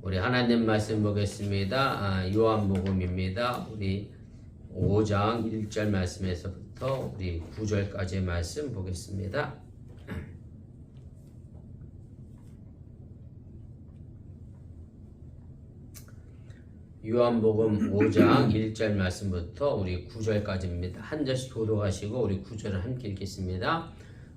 우리 하나님 말씀 보겠습니다. 요한복음입니다. 우리 5장 1절 말씀에서부터 우리 9절까지의 말씀 보겠습니다. 요한복음 5장 1절 말씀부터 우리 9절까지입니다. 한 절씩 교독하시고 우리 9절을 함께 읽겠습니다.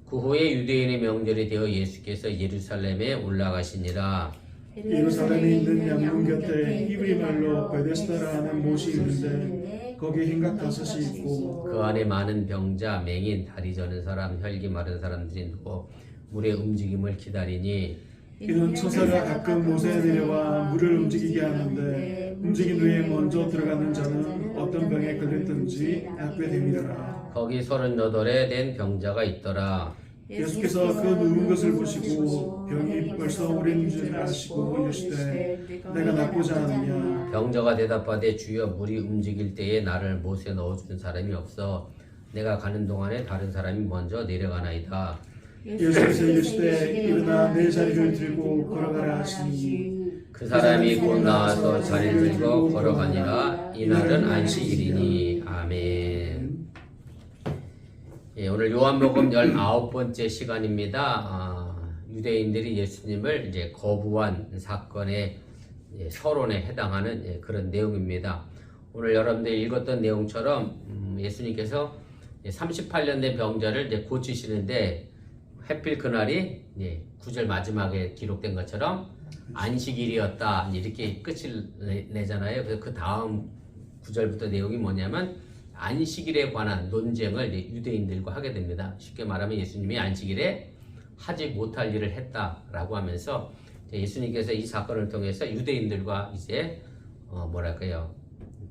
그 후에 유대인의 명절이 되어 예수께서 예루살렘에 올라가시니라. 예루살렘에 있는 양문 곁에 히브리 말로 베데스다라는 못이 있는데 거기 흰각 5이 있고 그 안에 많은 병자, 맹인, 다리 저는 사람, 혈기 마른 사람들이 누워 물의 움직임을 기다리니 이는 처사가 가끔 못에 내려와 물을 움직이게 하는데 움직인 후에 먼저 들어가는 자는 어떤 병에 걸렸든지 낫게 됨이라. 거기 38에 된 병자가 있더라. 예수께서 그 누운 것을 보시고 병이 벌써 오랜 줄 아시고 이르시되 내가 낫고자 하느냐. 병자가 대답하되 주여 물이 움직일 때에 나를 못에 넣어주는 사람이 없어 내가 가는 동안에 다른 사람이 먼저 내려가나이다. 예수께서 이르시되 일어나 내 자리를 들고 걸어가라 하시니 그 사람이 곧 나와서 자리를 들고 걸어가니라. 이날은 안식일이니. 아멘. 예, 오늘 요한복음 19번째 시간입니다. 유대인들이 예수님을 이제 거부한 사건의 서론에 해당하는 그런 내용입니다. 오늘 여러분들이 읽었던 내용처럼 예수님께서 38년 된 병자를 이제 고치시는데 하필 그날이 9절 마지막에 기록된 것처럼 안식일이었다 이렇게 끝을 내잖아요. 그래서 그 다음 9절부터 내용이 뭐냐면 안식일에 관한 논쟁을 유대인들과 하게 됩니다. 쉽게 말하면 예수님이 안식일에 하지 못할 일을 했다라고 하면서 예수님께서 이 사건을 통해서 유대인들과 이제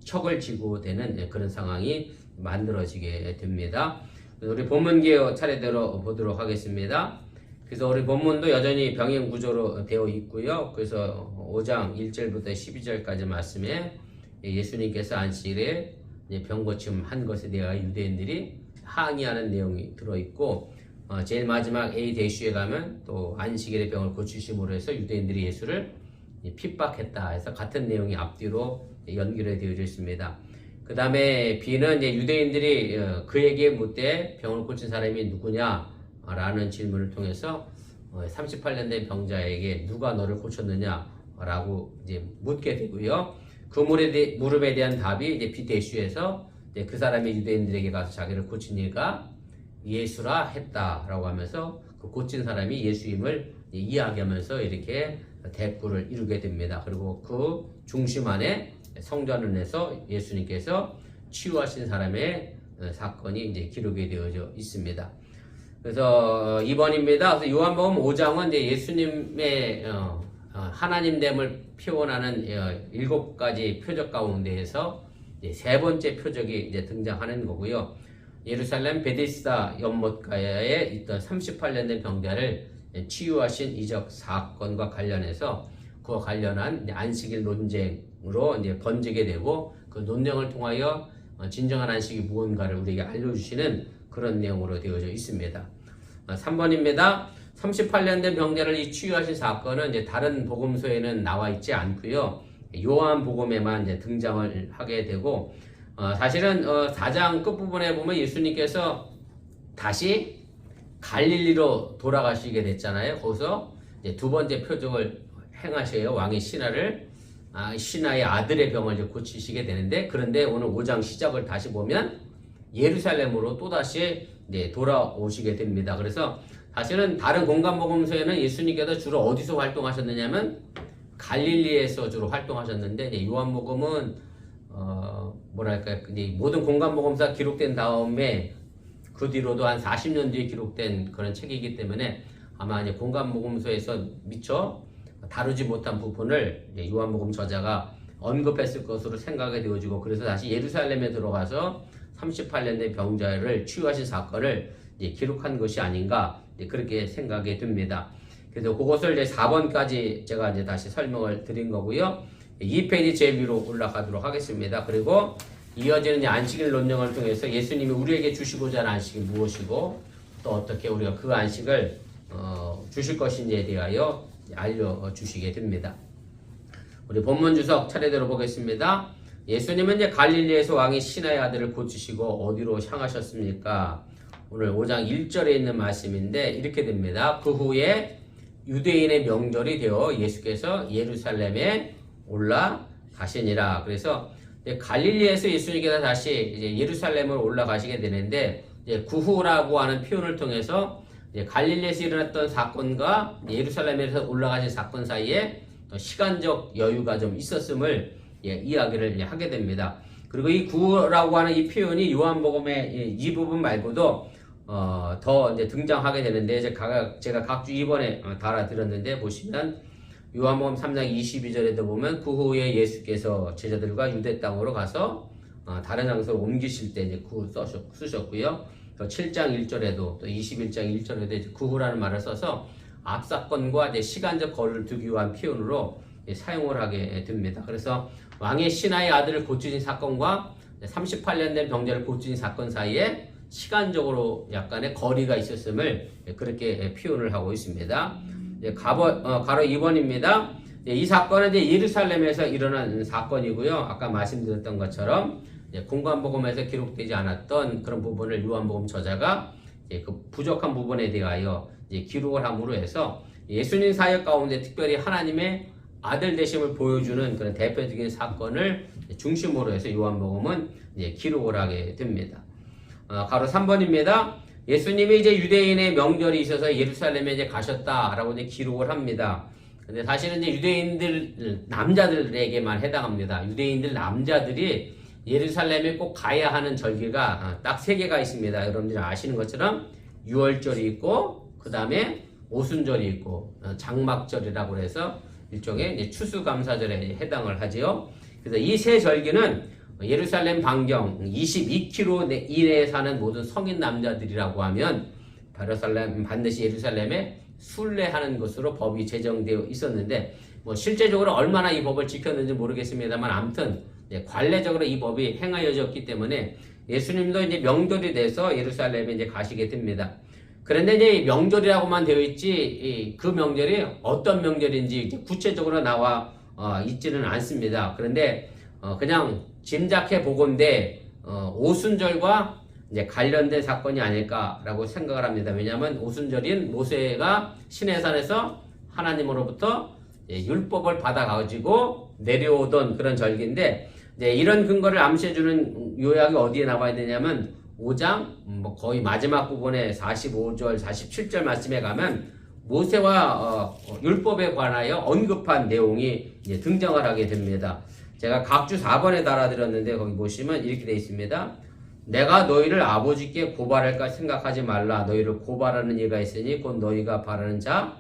척을 지고 되는 그런 상황이 만들어지게 됩니다. 우리 본문기호 차례대로 보도록 하겠습니다. 그래서 우리 본문도 여전히 병행 구조로 되어 있고요. 그래서 5장 1절부터 12절까지 말씀에 예수님께서 안식일에 병 고침한 것에 대하여 유대인들이 항의하는 내용이 들어있고, 제일 마지막 A 대슈에 가면 또 안식일에 병을 고치심으로 해서 유대인들이 예수를 핍박했다 해서 같은 내용이 앞뒤로 연결이 되어져 있습니다. 그 다음에 B는 이제 유대인들이 그에게 묻되 병을 고친 사람이 누구냐 라는 질문을 통해서 38년 된 병자에게 누가 너를 고쳤느냐 라고 이제 묻게 되고요. 그 물음에 대한 답이 이제 B 대슈에서 그 사람이 유대인들에게 가서 자기를 고친 이가 예수라 했다라고 하면서 그 고친 사람이 예수임을 이야기하면서 이렇게 대꾸를 이루게 됩니다. 그리고 그 중심 안에 성전 안에서 예수님께서 치유하신 사람의 사건이 이제 기록이 되어져 있습니다. 그래서 2번입니다. 그래서 요한복음 5장은 이제 예수님의 하나님됨을 표현하는 7가지 표적 가운데에서 세 번째 표적이 이제 등장하는 거고요. 예루살렘 베데스다 연못가에 있던 38년 된 병자를 치유하신 이적 사건과 관련해서 그와 관련한 안식일 논쟁으로 이제 번지게 되고, 그 논쟁을 통하여 진정한 안식이 무언가를 우리에게 알려주시는 그런 내용으로 되어져 있습니다. 3번입니다. 38년 된 병자를 치유하신 사건은 이제 다른 복음서에는 나와 있지 않고요. 요한복음에만 이제 등장을 하게 되고, 사실은 4장 끝부분에 보면 예수님께서 다시 갈릴리로 돌아가시게 됐잖아요. 거기서 이제 두 번째 표적을 행하셔요. 왕의 신하의 아들의 병을 이제 고치시게 되는데, 그런데 오늘 5장 시작을 다시 보면 예루살렘으로 또다시 이제 돌아오시게 됩니다. 그래서 사실은 다른 공간복음서에는 예수님께서 주로 어디서 활동하셨느냐면 갈릴리에서 주로 활동하셨는데, 요한복음은 모든 공간복음사 기록된 다음에 그 뒤로도 한 40년 뒤에 기록된 그런 책이기 때문에 아마 이제 공간복음서에서 미처 다루지 못한 부분을 요한복음 저자가 언급했을 것으로 생각이 되어지고, 그래서 다시 예루살렘에 들어가서 38년 된 병자를 치유하신 사건을 기록한 것이 아닌가 그렇게 생각이 듭니다. 그래서 그것을 이제 4번까지 제가 이제 다시 설명을 드린 거고요. 2페이지 제일 위로 올라가도록 하겠습니다. 그리고 이어지는 안식일 논쟁을 통해서 예수님이 우리에게 주시고자 하는 안식이 무엇이고 또 어떻게 우리가 그 안식을 주실 것인지에 대하여 알려주시게 됩니다. 우리 본문 주석 차례대로 보겠습니다. 예수님은 이제 갈릴리에서 왕이 시나의 아들을 고치시고 어디로 향하셨습니까? 오늘 5장 1절에 있는 말씀인데 이렇게 됩니다. 그 후에 유대인의 명절이 되어 예수께서 예루살렘에 올라가시니라. 그래서 갈릴리에서 예수님께서 다시 이제 예루살렘으로 올라가시게 되는데 이제 그 후라고 하는 표현을 통해서 이제 갈릴리에서 일어났던 사건과 예루살렘에서 올라가신 사건 사이에 시간적 여유가 좀 있었음을 이야기를 하게 됩니다. 그리고 이 구라고 하는 이 표현이 요한복음의 이 부분 말고도 더 이제 등장하게 되는데 제가 각주 2번에 달아드렸는데 보시면 요한복음 3장 22절에도 보면 그 후에 예수께서 제자들과 유대 땅으로 가서 다른 장소로 옮기실 때 이제 그 쓰셨고요. 또 7장 1절에도 또 21장 1절에도 이제 그 후라는 말을 써서 앞 사건과 이제 시간적 거리를 두기 위한 표현으로 사용을 하게 됩니다. 그래서 왕의 신하의 아들을 고치신 사건과 38년 된 병자를 고치신 사건 사이에 시간적으로 약간의 거리가 있었음을 그렇게 표현을 하고 있습니다. 가로 2번입니다. 이 사건은 이제 예루살렘에서 일어난 사건이고요. 아까 말씀드렸던 것처럼 공관복음에서 기록되지 않았던 그런 부분을 요한복음 저자가 그 부족한 부분에 대하여 기록을 함으로 해서 예수님 사역 가운데 특별히 하나님의 아들 되심을 보여주는 그런 대표적인 사건을 중심으로 해서 요한복음은 기록을 하게 됩니다. 가로 3번입니다. 예수님이 이제 유대인의 명절이 있어서 예루살렘에 이제 가셨다라고 이제 기록을 합니다. 근데 사실은 이제 유대인들 남자들에게만 해당합니다. 유대인들 남자들이 예루살렘에 꼭 가야 하는 절기가 딱 3개가 있습니다. 여러분들이 아시는 것처럼 유월절이 있고 그 다음에 오순절이 있고 장막절이라고 해서 일종의 이제 추수감사절에 해당을 하지요. 그래서 이 세 절기는 예루살렘 반경 22km 이내에 사는 모든 성인 남자들이라고 하면 반드시 예루살렘에 순례하는 것으로 법이 제정되어 있었는데 뭐 실제적으로 얼마나 이 법을 지켰는지 모르겠습니다만 아무튼 관례적으로 이 법이 행하여졌기 때문에 예수님도 이제 명절이 돼서 예루살렘에 이제 가시게 됩니다. 그런데 이제 명절이라고만 되어 있지 그 명절이 어떤 명절인지 구체적으로 나와 있지는 않습니다. 그런데 그냥 짐작해 보건대 오순절과 이제 관련된 사건이 아닐까라고 생각을 합니다. 왜냐하면 오순절인 모세가 시내산에서 하나님으로부터 율법을 받아가지고 내려오던 그런 절기인데 이런 근거를 암시해주는 요약이 어디에 나와 있느냐면 5장 거의 마지막 부분에 45절, 47절 말씀에 가면 모세와 율법에 관하여 언급한 내용이 등장을 하게 됩니다. 제가 각주 4번에 달아드렸는데 거기 보시면 이렇게 되어 있습니다. 내가 너희를 아버지께 고발할까 생각하지 말라. 너희를 고발하는 이가 있으니 곧 너희가 바라는 자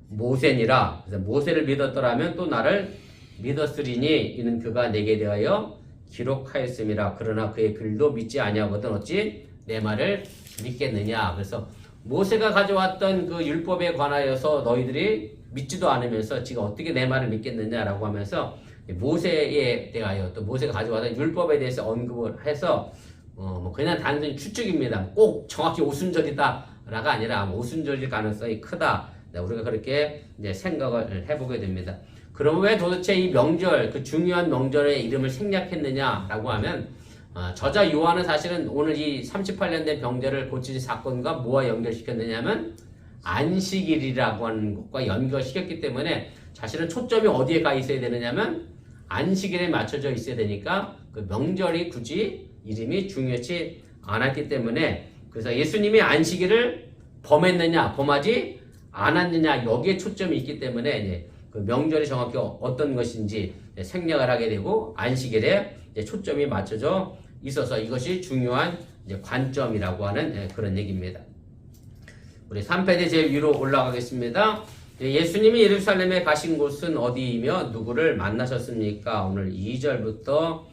모세니라. 그래서 모세를 믿었더라면 또 나를 믿었으리니 이는 그가 내게 대하여 기록하였음이라. 그러나 그의 글도 믿지 아니하거든 어찌 내 말을 믿겠느냐. 그래서 모세가 가져왔던 그 율법에 관하여서 너희들이 믿지도 않으면서 지금 어떻게 내 말을 믿겠느냐라고 하면서 모세에 대하여 또 모세가 가져왔던 율법에 대해서 언급을 해서 그냥 단순히 추측입니다. 꼭 정확히 오순절이다라가 아니라 오순절일 가능성이 크다. 우리가 그렇게 이제 생각을 해보게 됩니다. 그럼 왜 도대체 이 명절, 그 중요한 명절의 이름을 생략했느냐라고 하면 저자 요한은 사실은 오늘 이 38년 된 병자를 고치신 사건과 뭐와 연결시켰느냐면 안식일이라고 하는 것과 연결시켰기 때문에 사실은 초점이 어디에 가 있어야 되느냐면 안식일에 맞춰져 있어야 되니까 그 명절이 굳이 이름이 중요치 않았기 때문에 그래서 예수님이 안식일을 범하지 않았느냐 여기에 초점이 있기 때문에 그 명절이 정확히 어떤 것인지 생략을 하게 되고 안식일에 초점이 맞춰져 있어서 이것이 중요한 관점이라고 하는 그런 얘기입니다. 우리 3패드 제일 위로 올라가겠습니다. 예수님이 예루살렘에 가신 곳은 어디이며 누구를 만나셨습니까? 오늘 2절부터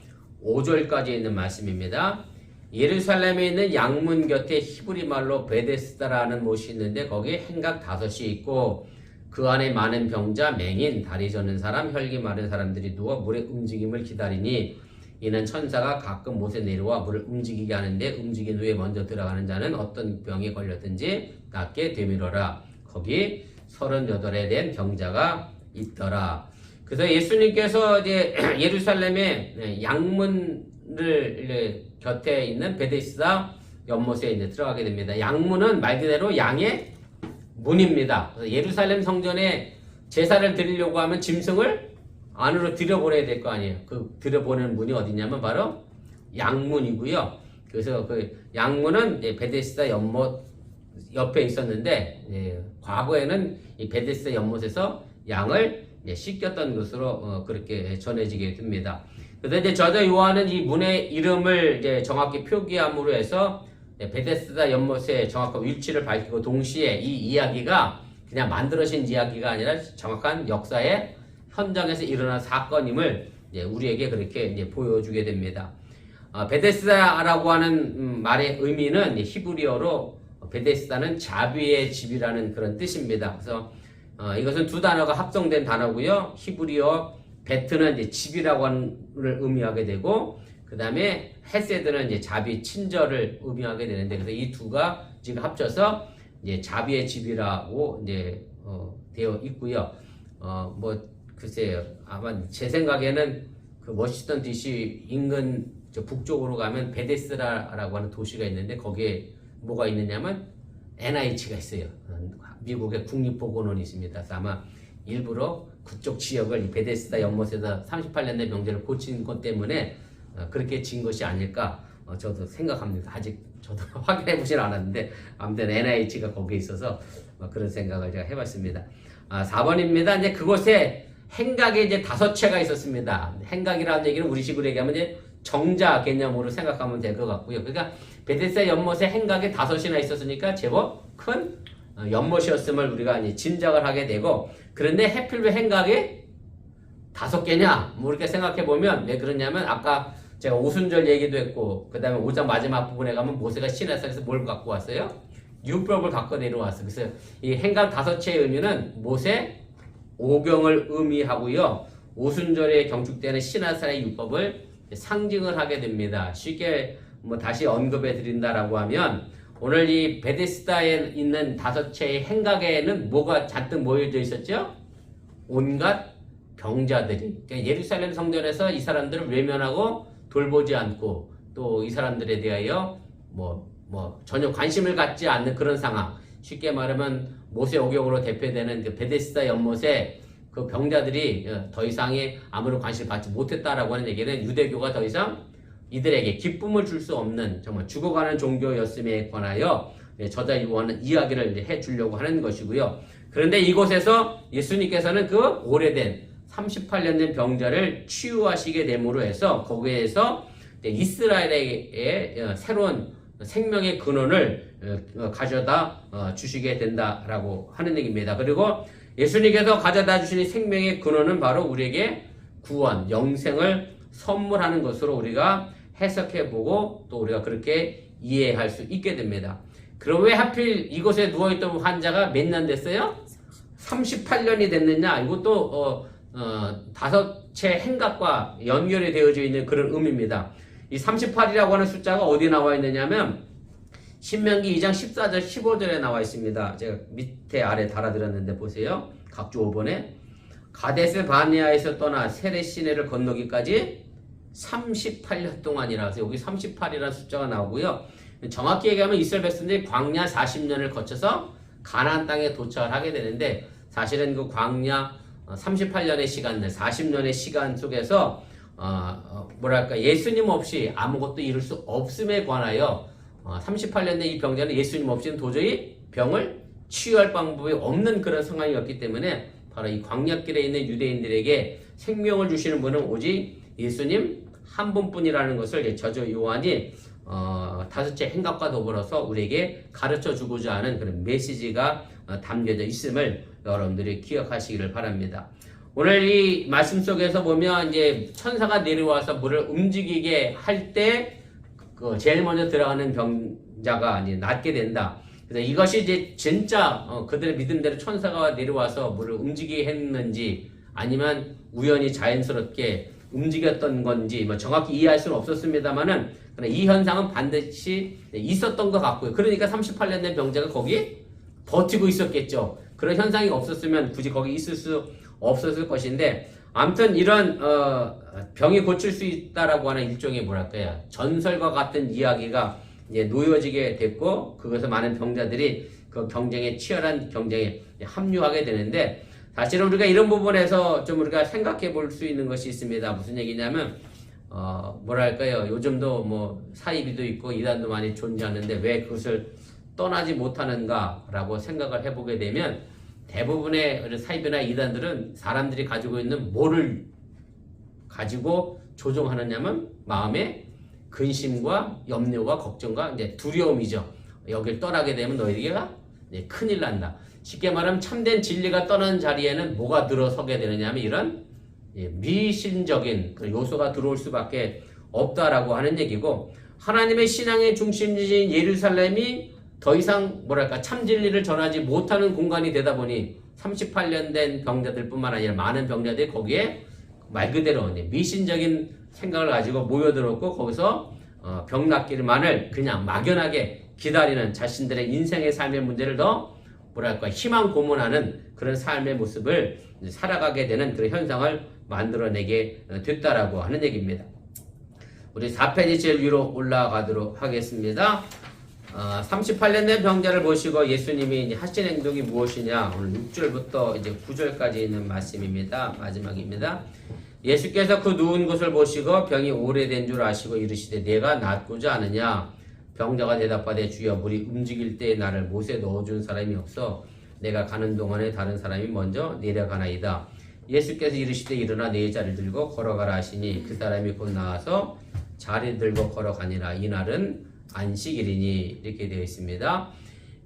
5절까지 있는 말씀입니다. 예루살렘에 있는 양문 곁에 히브리 말로 베데스다라는 곳이 있는데 거기에 행각 5이 있고 그 안에 많은 병자, 맹인, 다리 저는 사람, 혈기 마른 사람들이 누워 물의 움직임을 기다리니 이는 천사가 가끔 못에 내려와 물을 움직이게 하는데 움직인 후에 먼저 들어가는 자는 어떤 병에 걸렸든지 낫게 되밀어라. 거기 38에 된 병자가 있더라. 그래서 예수님께서 이제 예루살렘의 양문을 곁에 있는 베데스다 연못에 이제 들어가게 됩니다. 양문은 말 그대로 양의 문입니다. 그래서 예루살렘 성전에 제사를 드리려고 하면 짐승을 안으로 들여보내야 될 거 아니에요. 그 들여보내는 문이 어디냐면 바로 양문이고요. 그래서 그 양문은 베데스다 연못 옆에 있었는데 과거에는 이 베데스다 연못에서 양을 씻겼던 것으로 그렇게 전해지게 됩니다. 그래서 이제 저자 요한은 이 문의 이름을 이제 정확히 표기함으로 해서 베데스다 연못의 정확한 위치를 밝히고 동시에 이 이야기가 그냥 만들어진 이야기가 아니라 정확한 역사의 현장에서 일어난 사건임을 우리에게 그렇게 이제 보여주게 됩니다. 베데스다라고 하는 말의 의미는 히브리어로 베데스다는 자비의 집이라는 그런 뜻입니다. 그래서 이것은 두 단어가 합성된 단어고요. 히브리어 베트는 이제 집이라고 하는 걸 의미하게 되고, 그 다음에 헤세드는 이제 자비, 친절을 의미하게 되는데, 그래서 이 두가 지금 합쳐서 이제 자비의 집이라고 이제 되어 있고요. 뭐 글쎄요, 아마 제 생각에는 그 워싱턴 DC 인근 저 북쪽으로 가면 베데스다라고 하는 도시가 있는데 거기에 뭐가 있느냐면 NIH가 있어요. 미국의 국립보건원이 있습니다. 그래서 아마 일부러 그쪽 지역을 이 베데스다 연못에서 38년대 명제를 고친 것 때문에 그렇게 지은 것이 아닐까 저도 생각합니다. 아직 저도 확인해 보진 않았는데 아무튼 NIH가 거기에 있어서 그런 생각을 제가 해봤습니다. 4번입니다. 이제 그곳에 행각이 이제 5채가 있었습니다. 행각이라는 얘기는 우리식으로 얘기하면 이제 정자 개념으로 생각하면 될 것 같고요. 그러니까 베데스다 연못에 행각이 5이나 있었으니까 제법 큰 연못이었음을 우리가 이제 짐작을 하게 되고, 그런데 해필 왜 행각이 5개냐? 뭐 이렇게 생각해 보면 왜 그러냐면 아까 제가 오순절 얘기도 했고, 그 다음에 5장 마지막 부분에 가면 모세가 시내산에서 뭘 갖고 왔어요? 율법을 갖고 내려왔어요. 그래서 이 행각 5채의 의미는 모세 오경을 의미하고요. 오순절에 경축되는 시내산의 율법을 상징을 하게 됩니다. 쉽게 뭐 다시 언급해 드린다라고 하면 오늘 이 베데스다에 있는 5채의 행각에는 뭐가 잔뜩 모여져 있었죠? 온갖 병자들이. 그러니까 예루살렘 성전에서 이 사람들을 외면하고 돌보지 않고 또 이 사람들에 대하여 전혀 관심을 갖지 않는 그런 상황. 쉽게 말하면 모세 오경으로 대표되는 그 베데스다 연못에 그 병자들이 더 이상의 아무런 관심을 받지 못했다라고 하는 얘기는 유대교가 더 이상 이들에게 기쁨을 줄 수 없는 정말 죽어가는 종교였음에 관하여 저자 요한은 이야기를 해 주려고 하는 것이고요. 그런데 이곳에서 예수님께서는 그 오래된 38년 된 병자를 치유하시게 됨으로 해서 거기에서 이스라엘에게 새로운 생명의 근원을 가져다 주시게 된다라고 하는 얘기입니다. 그리고 예수님께서 가져다 주시는 생명의 근원은 바로 우리에게 구원, 영생을 선물하는 것으로 우리가 해석해보고 또 우리가 그렇게 이해할 수 있게 됩니다. 그럼 왜 하필 이곳에 누워있던 환자가 몇 년 됐어요? 38년이 됐느냐? 이것도 5채 행각과 연결이 되어져 있는 그런 의미입니다. 이 38이라고 하는 숫자가 어디 나와 있느냐면 신명기 2장 14절 15절에 나와 있습니다. 제가 밑에 아래 달아드렸는데 보세요. 각주 5번에 가데스 바네아에서 떠나 세레 시내를 건너기까지 38년 동안이라. 그래서 여기 38이라는 숫자가 나오고요. 정확히 얘기하면 이스라엘 백성들이 광야 40년을 거쳐서 가나안 땅에 도착을 하게 되는데, 사실은 그 광야 38년의 시간들, 40년의 시간 속에서 예수님 없이 아무것도 이룰 수 없음에 관하여 38년 된 이 병자는 예수님 없이는 도저히 병을 치유할 방법이 없는 그런 상황이었기 때문에 바로 이 광야길에 있는 유대인들에게 생명을 주시는 분은 오직 예수님 한 분뿐이라는 것을 저자 요한이 5채 행각과 더불어서 우리에게 가르쳐 주고자 하는 그런 메시지가 담겨져 있음을 여러분들이 기억하시기를 바랍니다. 오늘 이 말씀 속에서 보면 이제 천사가 내려와서 물을 움직이게 할 때 제일 먼저 들어가는 병자가 이제 낫게 된다. 그래서 이것이 이제 진짜 그들의 믿음대로 천사가 내려와서 물을 움직이게 했는지 아니면 우연히 자연스럽게 움직였던 건지 정확히 이해할 수는 없었습니다만은 이 현상은 반드시 있었던 것 같고요. 그러니까 38년 된 병자가 거기 버티고 있었겠죠. 그런 현상이 없었으면 굳이 거기 있을 수 없었을 것인데 아무튼 이런 병이 고칠 수 있다라고 하는 일종의 뭐랄까요, 전설과 같은 이야기가 이제 놓여지게 됐고, 그것을 많은 병자들이 그 경쟁에, 치열한 경쟁에 합류하게 되는데, 사실은 우리가 이런 부분에서 좀 우리가 생각해 볼 수 있는 것이 있습니다. 무슨 얘기냐면 뭐랄까요, 요즘도 뭐 사이비도 있고 이단도 많이 존재하는데 왜 그것을 떠나지 못하는가라고 생각을 해보게 되면, 대부분의 사이비나 이단들은 사람들이 가지고 있는 뭐를 가지고 조종하느냐면 마음의 근심과 염려와 걱정과 이제 두려움이죠. 여길 떠나게 되면 너희가 이제 큰일 난다. 쉽게 말하면 참된 진리가 떠나는 자리에는 뭐가 들어서게 되느냐면 이런 미신적인 그 요소가 들어올 수밖에 없다라고 하는 얘기고, 하나님의 신앙의 중심지인 예루살렘이 더 이상 뭐랄까 참 진리를 전하지 못하는 공간이 되다 보니 38년 된 병자들 뿐만 아니라 많은 병자들이 거기에 말 그대로 미신적인 생각을 가지고 모여들었고, 거기서 병 낫기만을 그냥 막연하게 기다리는 자신들의 인생의 삶의 문제를 더 뭐랄까 희망 고문하는 그런 삶의 모습을 살아가게 되는 그런 현상을 만들어내게 됐다라고 하는 얘기입니다. 우리 4페이지 제일 위로 올라가도록 하겠습니다. 38년 된 병자를 보시고 예수님이 이제 하신 행동이 무엇이냐, 오늘 6절부터 이제 9절까지 있는 말씀입니다. 마지막입니다. 예수께서 그 누운 곳을 보시고 병이 오래된 줄 아시고 이르시되 내가 낫고자 하느냐. 병자가 대답하되 주여 물이 움직일 때에 나를 못에 넣어준 사람이 없어 내가 가는 동안에 다른 사람이 먼저 내려가나이다. 예수께서 이르시되 일어나 네 자리를 들고 걸어가라 하시니 그 사람이 곧 나와서 자리 들고 걸어가니라. 이날은 안식일이니. 이렇게 되어 있습니다.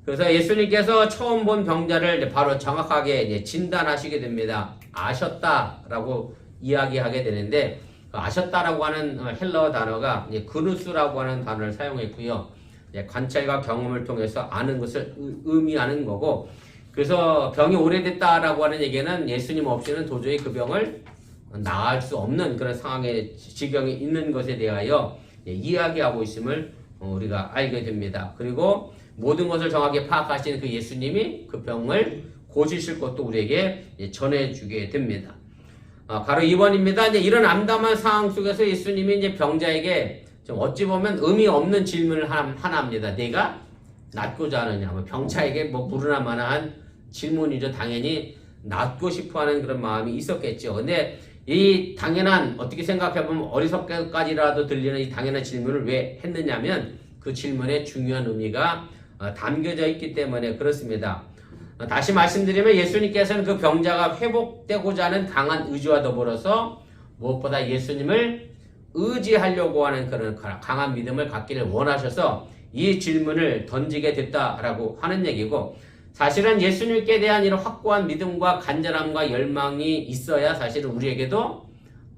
그래서 예수님께서 처음 본 병자를 바로 정확하게 이제 진단하시게 됩니다. 아셨다라고 이야기하게 되는데, 아셨다라고 하는 헬라어 단어가 이제 그누스라고 하는 단어를 사용했고요. 관찰과 경험을 통해서 아는 것을 의미하는 거고, 그래서 병이 오래됐다라고 하는 얘기는 예수님 없이는 도저히 그 병을 나을 수 없는 그런 상황의 지경에 있는 것에 대하여 이야기하고 있음을 우리가 알게 됩니다. 그리고 모든 것을 정확히 파악하시는 그 예수님이 그 병을 고치실 것도 우리에게 전해주게 됩니다. 가로 2번입니다. 이제 이런 암담한 상황 속에서 예수님이 이제 병자에게 좀 어찌 보면 의미 없는 질문을 하나 합니다. 내가 낫고자 하느냐. 병자에게 뭐 물으나 마나한 질문이죠. 당연히 낫고 싶어 하는 그런 마음이 있었겠죠. 근데 이 당연한, 어떻게 생각해보면 어리석게까지라도 들리는 이 당연한 질문을 왜 했느냐면 그 질문에 중요한 의미가 담겨져 있기 때문에 그렇습니다. 다시 말씀드리면 예수님께서는 그 병자가 회복되고자 하는 강한 의지와 더불어서 무엇보다 예수님을 의지하려고 하는 그런 강한 믿음을 갖기를 원하셔서 이 질문을 던지게 됐다라고 하는 얘기고, 사실은 예수님께 대한 이런 확고한 믿음과 간절함과 열망이 있어야 사실은 우리에게도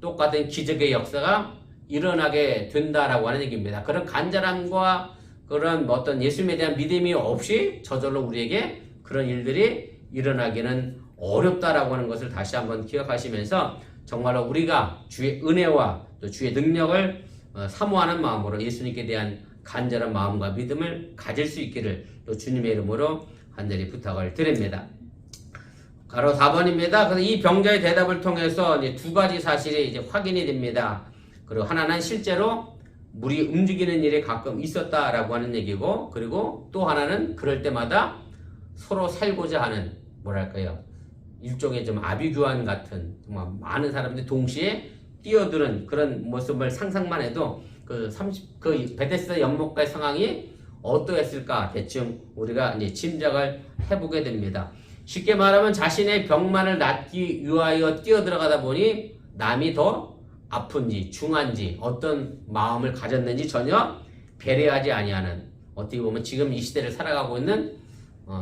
똑같은 기적의 역사가 일어나게 된다라고 하는 얘기입니다. 그런 간절함과 그런 어떤 예수님에 대한 믿음이 없이 저절로 우리에게 그런 일들이 일어나기는 어렵다라고 하는 것을 다시 한번 기억하시면서 정말로 우리가 주의 은혜와 또 주의 능력을 사모하는 마음으로 예수님께 대한 간절한 마음과 믿음을 가질 수 있기를 또 주님의 이름으로 간절히 부탁을 드립니다. 가로 4번입니다. 그래서 이 병자의 대답을 통해서 이제 두 가지 사실이 이제 확인이 됩니다. 그리고 하나는 실제로 물이 움직이는 일이 가끔 있었다라고 하는 얘기고, 그리고 또 하나는 그럴 때마다 서로 살고자 하는 뭐랄까요, 일종의 좀 아비규환 같은 정말 많은 사람들이 동시에 뛰어드는 그런 모습을 상상만 해도 그 베데스다 연못가의 상황이 어떠했을까 대충 우리가 이제 짐작을 해보게 됩니다. 쉽게 말하면 자신의 병만을 낫기 위하여 뛰어들어가다 보니 남이 더 아픈지 중한지 어떤 마음을 가졌는지 전혀 배려하지 아니하는, 어떻게 보면 지금 이 시대를 살아가고 있는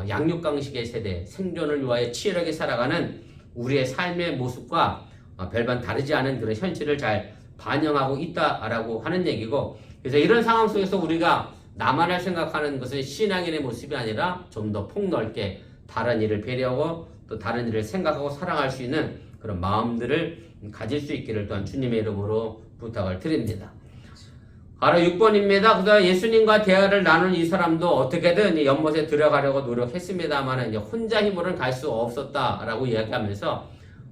양육강식의 세대, 생존을 위하여 치열하게 살아가는 우리의 삶의 모습과 별반 다르지 않은 그런 현실을 잘 반영하고 있다라고 하는 얘기고, 그래서 이런 상황 속에서 우리가 나만을 생각하는 것은 신앙인의 모습이 아니라 좀 더 폭넓게 다른 일을 배려하고 또 다른 일을 생각하고 사랑할 수 있는 그런 마음들을 가질 수 있기를 또한 주님의 이름으로 부탁을 드립니다. 바로 6번입니다. 그래서 예수님과 대화를 나눈 이 사람도 어떻게든 연못에 들어가려고 노력했습니다만 이제 혼자 힘으로는 갈 수 없었다라고 이야기하면서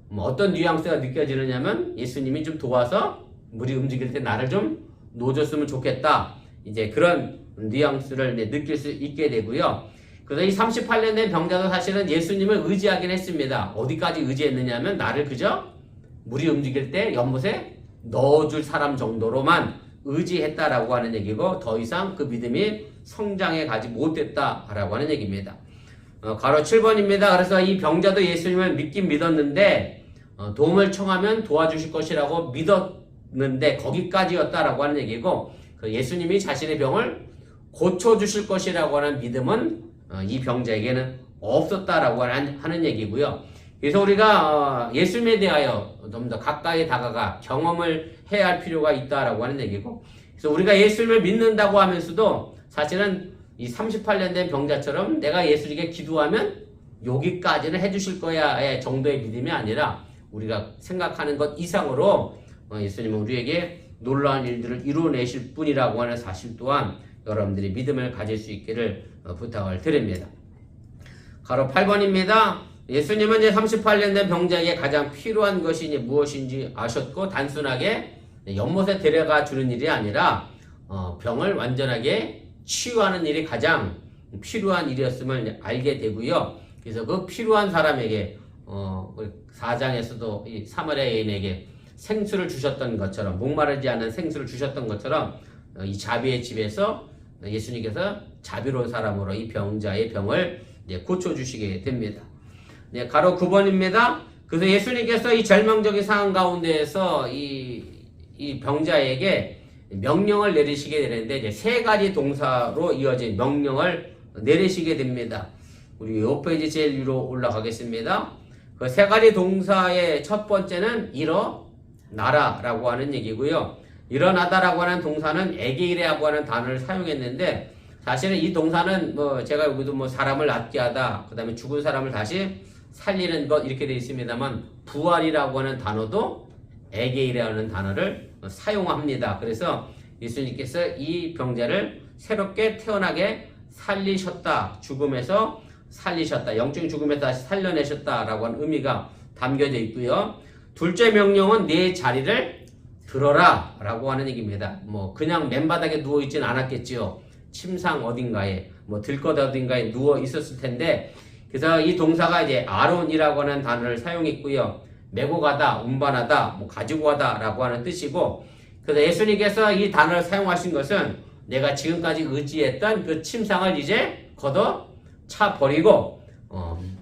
뭐 어떤 뉘앙스가 느껴지느냐면 예수님이 좀 도와서 물이 움직일 때 나를 좀 놓아줬으면 좋겠다. 이제 그런 뉘앙스를 이제 느낄 수 있게 되고요. 그래서 이 38년 된 병자도 사실은 예수님을 의지하긴 했습니다. 어디까지 의지했느냐면 나를 그저 물이 움직일 때 연못에 넣어줄 사람 정도로만 의지했다라고 하는 얘기고 더 이상 그 믿음이 성장해 가지 못했다라고 하는 얘기입니다. 가로 7번입니다. 그래서 이 병자도 예수님을 믿긴 믿었는데 도움을 청하면 도와주실 것이라고 믿었는데 거기까지였다라고 하는 얘기고 그 예수님이 자신의 병을 고쳐주실 것이라고 하는 믿음은 이 병자에게는 없었다라고 하는 얘기고요. 그래서 우리가 예수님에 대하여 좀 더 가까이 다가가 경험을 해야 할 필요가 있다라고 하는 얘기고 그래서 우리가 예수님을 믿는다고 하면서도 사실은 이 38년 된 병자처럼 내가 예수님께 기도하면 여기까지는 해주실 거야의 정도의 믿음이 아니라 우리가 생각하는 것 이상으로 예수님은 우리에게 놀라운 일들을 이루어내실 분이라고 하는 사실 또한 여러분들이 믿음을 가질 수 있기를 부탁을 드립니다. 가로 8번입니다. 예수님은 이제 38년 된 병자에게 가장 필요한 것이 이제 무엇인지 아셨고 단순하게 연못에 데려가 주는 일이 아니라 병을 완전하게 치유하는 일이 가장 필요한 일이었음을 알게 되고요. 그래서 그 필요한 사람에게 4장에서도 이 사마리아 여인에게 생수를 주셨던 것처럼 목마르지 않은 생수를 주셨던 것처럼 이 자비의 집에서 예수님께서 자비로운 사람으로 이 병자의 병을 고쳐주시게 됩니다. 네, 가로 9번입니다. 그래서 예수님께서 이 절망적인 상황 가운데에서 이 병자에게 명령을 내리시게 되는데 이제 세 가지 동사로 이어진 명령을 내리시게 됩니다. 우리 요 페이지 제일 위로 올라가겠습니다. 그 세 가지 동사의 첫 번째는 일어나라라고 하는 얘기고요. 일어나다라고 하는 동사는 에게이레라고 하는 단어를 사용했는데 사실은 이 동사는 제가 여기도 사람을 낫게 하다, 그 다음에 죽은 사람을 다시 살리는 것 이렇게 되어 있습니다만 부활이라고 하는 단어도 에게이레라는 단어를 사용합니다. 그래서 예수님께서 이 병자를 새롭게 태어나게 살리셨다. 죽음에서 살리셨다. 영적인 죽음에서 다시 살려내셨다라고 하는 의미가 담겨져 있고요. 둘째 명령은 내 자리를 들어라 라고 하는 얘기입니다. 그냥 맨바닥에 누워있진 않았겠지요. 침상 어딘가에 들것 어딘가에 누워 있었을 텐데 그래서 이 동사가 이제 아론이라고 하는 단어를 사용했고요. 메고 가다, 운반하다, 가지고 가다 라고 하는 뜻이고 그래서 예수님께서 이 단어를 사용하신 것은 내가 지금까지 의지했던 그 침상을 이제 걷어 차 버리고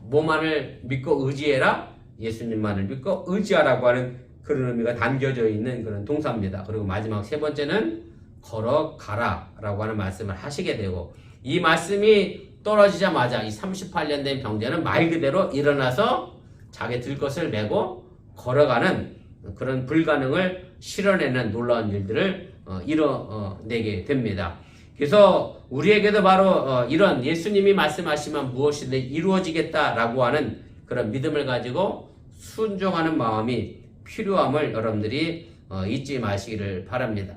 뭐만을 믿고 의지해라, 예수님만을 믿고 의지하라고 하는 그런 의미가 담겨져 있는 그런 동사입니다. 그리고 마지막 세 번째는 걸어가라 라고 하는 말씀을 하시게 되고 이 말씀이 떨어지자마자 이 38년 된 병자는 말 그대로 일어나서 자기 들 것을 메고 걸어가는 그런 불가능을 실현해낸 놀라운 일들을 이뤄내게 됩니다. 그래서 우리에게도 바로 이런 예수님이 말씀하시면 무엇이든 이루어지겠다라고 하는 그런 믿음을 가지고 순종하는 마음이 필요함을 여러분들이 잊지 마시기를 바랍니다.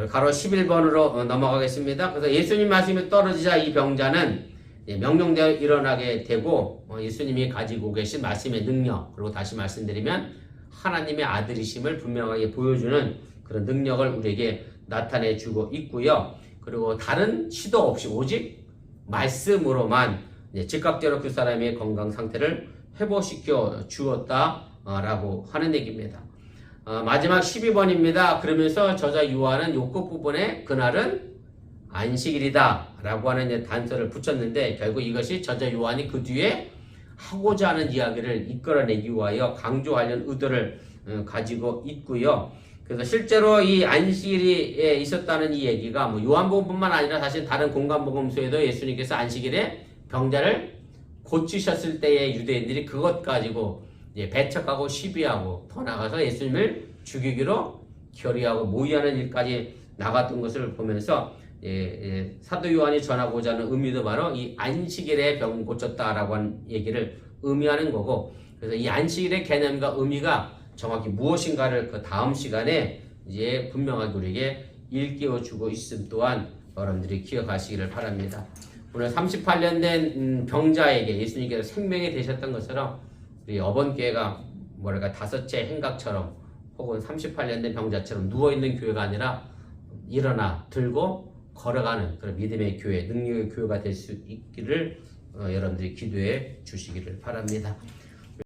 가로 11번으로 넘어가겠습니다. 그래서 예수님 말씀이 떨어지자 이 병자는 명령대로 일어나게 되고 예수님이 가지고 계신 말씀의 능력 그리고 다시 말씀드리면 하나님의 아들이심을 분명하게 보여주는 그런 능력을 우리에게 나타내 주고 있고요. 그리고 다른 시도 없이 오직 말씀으로만 즉각적으로 그 사람의 건강 상태를 회복시켜 주었다라고 하는 얘기입니다. 마지막 12번입니다. 그러면서 저자 요한은 요 끝부분에 그날은 안식일이다 라고 하는 단서를 붙였는데 결국 이것이 저자 요한이 그 뒤에 하고자 하는 이야기를 이끌어내기 위하여 강조하려는 의도를 가지고 있고요. 그래서 실제로 이 안식일에 있었다는 이 얘기가 요한복음뿐만 아니라 사실 다른 공간복음서에도 예수님께서 안식일에 병자를 고치셨을 때의 유대인들이 그것 가지고 배척하고 시비하고 더 나가서 예수님을 죽이기로 결의하고 모의하는 일까지 나갔던 것을 보면서 사도 요한이 전하고자 하는 의미도 바로 이 안식일에 병 고쳤다라고 하는 얘기를 의미하는 거고 그래서 이 안식일의 개념과 의미가 정확히 무엇인가를 그 다음 시간에 이제 분명하게 우리에게 일깨워 주고 있음 또한 여러분들이 기억하시기를 바랍니다. 오늘 38년 된 병자에게 예수님께서 생명이 되셨던 것처럼 우리 어번교회가 뭐랄까 다섯째 행각처럼 혹은 38년 된 병자처럼 누워있는 교회가 아니라 일어나 들고 걸어가는 그런 믿음의 교회, 능력의 교회가 될 수 있기를 여러분들이 기도해 주시기를 바랍니다.